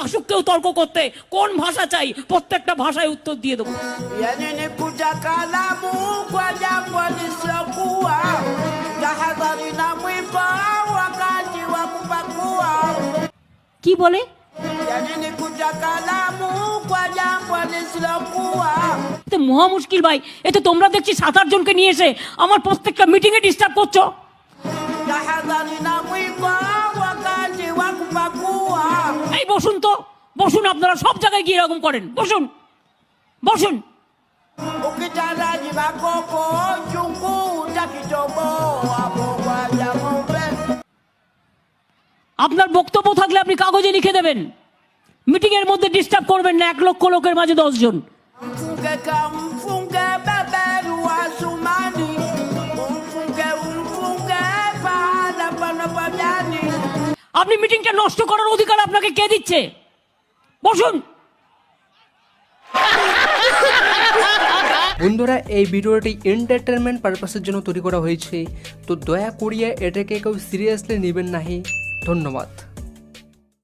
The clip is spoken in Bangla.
আসুক কেউ তর্ক করতে, কোন ভাষা চাই প্রত্যেকটা ভাষায় উত্তর দিয়ে দেবো। Yani ni kutakaalamu kwa jambo lisilokuwa, tahadhari na mwiba wakati wa kupakua. কি বলে? Yani ni kutakaalamu kwa jambo lisilokuwa. তো মহা মুশকিল ভাই, এতে তোমরা দেখছি 7-8 জনকে নিয়ে এসে আমার প্রত্যেকটা মিটিং এ ডিস্টার্ব করছো। Tahadhari na mwiba wakati wa kupakua. এই বসুন তো, বসুন, আপনারা সব জায়গায় গিয়ে এরকম করেন, বসুন বসুন। Ukitaraji makopo chungu utakitoboa kwa jambo. আপনার বক্তব্য থাকলে আপনি কাগজে লিখে দেবেন, মিটিং এর মধ্যে ডিস্টার্ব করবেন না 1 লক্ষ লোকের মাঝে 10 জন। Mfunge kamfunge beberu asumani, umfunge pahala pana pajani. আপনি মিটিংটা নষ্ট করার অধিকার আপনাকে কে দিচ্ছে? বসুন। বন্ধুরা, এই ভিডিওটি এন্টারটেনমেন্ট পারপাসের জন্য তৈরি করা হয়েছে, তো দয়া করিয়া এটাকে কেউ সিরিয়াসলি নেবেন নাহি। ধন্যবাদ।